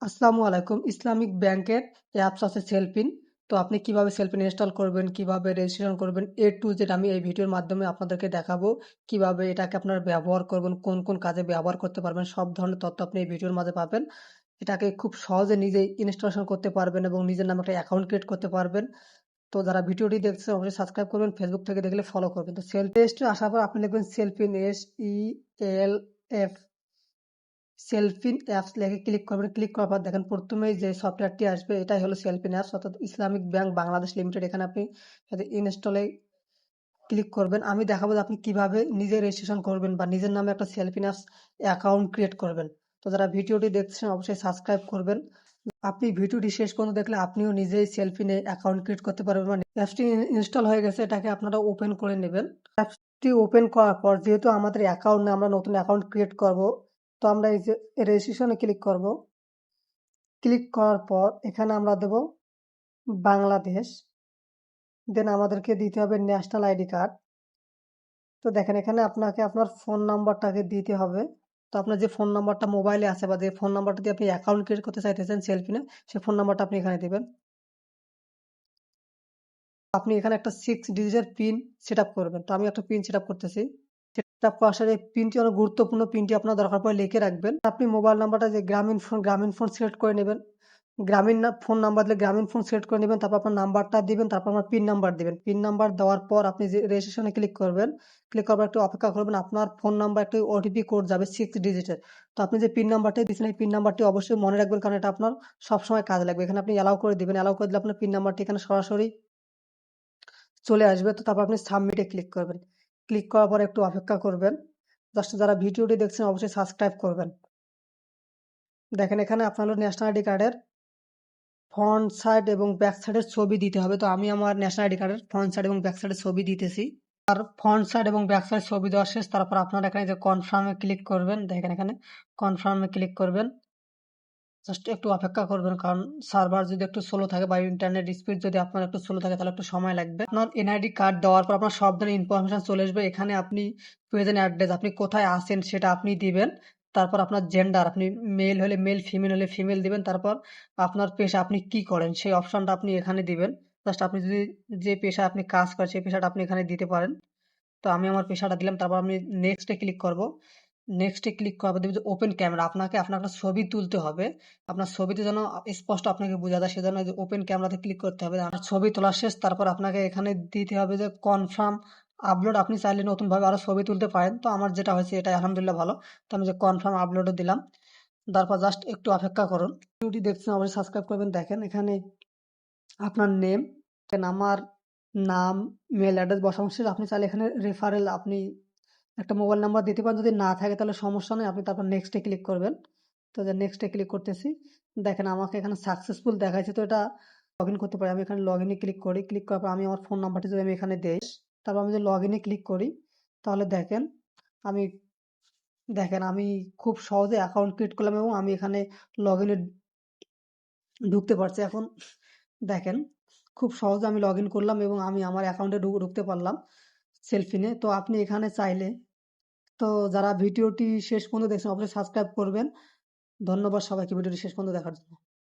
আসসালামু আলাইকুম। ইসলামিক ব্যাংকের অ্যাপস আছে সেলফিন। তো আপনি কিভাবে সেলফিন ইনস্টল করবেন, কিভাবে রেজিস্ট্রেশন করবেন, এ টু জেড আমি এই ভিডিওর মাধ্যমে আপনাদেরকে দেখাবো। কিভাবে এটাকে আপনারা ব্যবহার করবেন, কোন কোন কাজে ব্যবহার করতে পারবেন, সব ধরনের তথ্য আপনি এই ভিডিওর মাঝে পাবেন। এটাকে খুব সহজে নিজেই ইনস্টলেশন করতে পারবেন এবং নিজের নামে একটা অ্যাকাউন্ট ক্রিয়েট করতে পারবেন। তো যারা ভিডিওটি দেখছেন অবশ্যই সাবস্ক্রাইব করবেন, ফেসবুক থেকে দেখলে ফলো করবেন। তো পেজে আসার পর আপনি লিখবেন সেলফিন, SELF, সেলফিন অ্যাপস লিখে ক্লিক করবেন। ক্লিক করার পর দেখেন প্রথমেই যে সফটওয়্যারটি আসবে এটাই হলো সেলফিন অ্যাপস, অর্থাৎ ইসলামিক ব্যাংক বাংলাদেশ লিমিটেড। এখানে আপনি ইনস্টলে ক্লিক করবেন। আমি দেখাবো যে আপনি কিভাবে নিজে রেজিস্ট্রেশন করবেন বা নিজের নামে একটা সেলফিন অ্যাপস অ্যাকাউন্ট ক্রিয়েট করবেন। তো যারা ভিডিওটি দেখছেন অবশ্যই সাবস্ক্রাইব করবেন। আপনি ভিডিওটি শেষ পর্যন্ত দেখলে আপনিও নিজেই সেলফিনে অ্যাকাউন্ট ক্রিয়েট করতে পারবেন। মানে অ্যাপসটি ইনস্টল হয়ে গেছে, এটাকে আপনারা ওপেন করে নেবেন। অ্যাপসটি ওপেন করার পর যেহেতু আমাদের অ্যাকাউন্ট নেই, আমরা নতুন অ্যাকাউন্ট ক্রিয়েট করব। তো আমরা এই যে রেজিস্ট্রেশনে ক্লিক করব। ক্লিক করার পর এখানে আমরা দেব বাংলাদেশ। দেন আমাদেরকে দিতে হবে ন্যাশনাল আইডি কার্ড। তো দেখেন এখানে আপনাকে আপনার ফোন নাম্বারটাকে দিতে হবে। তো আপনার যে ফোন নাম্বারটা মোবাইলে আছে বা যে ফোন নাম্বারটা দিয়ে আপনি অ্যাকাউন্ট ক্রিয়েট করতে চাইতেছেন সেলফিনে, সেই ফোন নাম্বারটা আপনি এখানে দিবেন। আপনি এখানে একটা 6 ডিজিটের পিন সেটআপ করবেন। তো আমি একটা পিন সেটআপ করতেছি। সেটআপ করার সাথে এই পিনটি অনেক গুরুত্বপূর্ণ, পিনটি আপনার দরকার পড়লে লিখে রাখবেন। আপনি মোবাইল নাম্বারটা যে গ্রামীণ ফোন সিলেক্ট করে নেবেন। ফোন নাম্বার দিলে গ্রামীণ ফোন সিলেক্ট করে নেবেন। তারপর আপনার নাম্বারটা দিবেন, তারপর আপনার পিন নাম্বার দিবেন। পিন নাম্বার দেওয়ার পর আপনি যে রেজিস্ট্রেশনে ক্লিক করবেন। ক্লিক করার পর একটু অপেক্ষা করবেন। আপনার ফোন নাম্বার একটি ওটিপি কোড যাবে 6 ডিজিটের। তো আপনি যে পিন নাম্বারটি দিয়েছেন এই পিন নাম্বারটি অবশ্যই মনে রাখবেন, কারণ এটা আপনার সবসময় কাজে লাগবে। এখানে আপনি অ্যালাউ করে দিবেন। অ্যালাউ করে দিলে আপনার পিন নাম্বারটি এখানে সরাসরি চলে আসবে। তো তারপর আপনি সাবমিটে ক্লিক করবেন। ক্লিক করার পর একটু অপেক্ষা করবেন। জাস্ট যারা ভিডিওটি দেখছেন অবশ্যই সাবস্ক্রাইব করবেন। দেখেন এখানে আপনার হলো ন্যাশনাল আইডি কার্ডের ফ্রন্ট সাইড এবং ব্যাক সাইডের ছবি দিতে হবে। তো আমি আমার ন্যাশনাল আইডি কার্ডের ফ্রন্ট সাইড এবং ব্যাক সাইডের ছবি দিতেছি। আর ফ্রন্ট সাইড এবং ব্যাক সাইড ছবি দেওয়া শেষ। তারপর আপনারা এখানে যে কনফার্মে ক্লিক করবেন। দেখেন এখানে কনফার্মে ক্লিক করবেন। জাস্ট একটু অপেক্ষা করবেন, কারণ সার্ভার যদি একটু স্লো থাকে বা ইন্টারনেট স্পিড যদি আপনার একটু স্লো থাকে তাহলে একটু সময় লাগবে। আপনার এনআইডি কার্ড দেওয়ার পর আপনার সব ধরনের ইনফরমেশন চলে আসবে। এখানে আপনি প্রেজেন্ট অ্যাড্রেস, আপনি কোথায় আছেন সেটা আপনি দিবেন। তারপর আপনার জেন্ডার, আপনি মেল হলে মেল, ফিমেল হলে ফিমেল দিবেন। তারপর আপনার পেশা, আপনি কি করেন সেই অপশনটা আপনি এখানে দিবেন। জাস্ট আপনি যদি যে পেশায় আপনি কাজ করেন সেই পেশাটা আপনি এখানে দিতে পারেন। তো আমি আমার পেশাটা দিলাম। তারপর আমি নেক্সটে ক্লিক করব। নেক্সটে ক্লিক করার পর দেখবেন যে ওপেন ক্যামেরা, আপনাকে আপনার একটা ছবি তুলতে হবে। আপনার ছবিতে যেন স্পষ্ট আপনাকে বোঝা যায় সেজন্য যে ওপেন ক্যামেরাতে ক্লিক করতে হবে। আর ছবি তোলা শেষ। তারপর আপনাকে এখানে দিতে হবে যে কনফার্ম আপলোড। আপনি চাইলে নতুনভাবে আরো ছবি তুলতে পারেন। তো আমার যেটা হয়েছে এটা আলহামদুলিল্লাহ ভালো। তো আমি যে কনফার্ম আপলোডও দিলাম। তারপর জাস্ট একটু অপেক্ষা করুন। ভিডিওটি দেখছেন অবশ্যই সাবস্ক্রাইব করবেন। দেখেন এখানে আপনার নেম, আমার নাম, মেল অ্যাড্রেস বসানো শেষ। আপনি চাইলে এখানে রেফারেল আপনি একটা মোবাইল নাম্বার দিতে পারেন। যদি না থাকে তাহলে সমস্যা নেই। আপনি তারপর নেক্সটে ক্লিক করবেন। তো যে নেক্সটে ক্লিক করতেছি। দেখেন আমাকে এখানে সাকসেসফুল দেখাইছে। তো এটা লগ ইন করতে পারি। আমি এখানে লগ ইনে ক্লিক করি। ক্লিক করার পর আমি আমার ফোন নাম্বারটি যদি আমি এখানে দেই, তারপর আমি যদি লগ ইনে ক্লিক করি তাহলে আমি দেখেন আমি খুব সহজে অ্যাকাউন্ট ক্রিয়েট করলাম এবং আমি এখানে লগ ইনে ঢুকতে পারছি। এখন দেখেন খুব সহজে আমি লগ ইন করলাম এবং আমি আমার অ্যাকাউন্টে ঢুকতে পারলাম সেলফিনে। তো আপনি এখানে চাইলে, তো যারা ভিডিওটি শেষ পর্যন্ত দেখছেন অবশ্যই সাবস্ক্রাইব করবেন। ধন্যবাদ সবাইকে ভিডিওটি শেষ পর্যন্ত দেখার জন্য।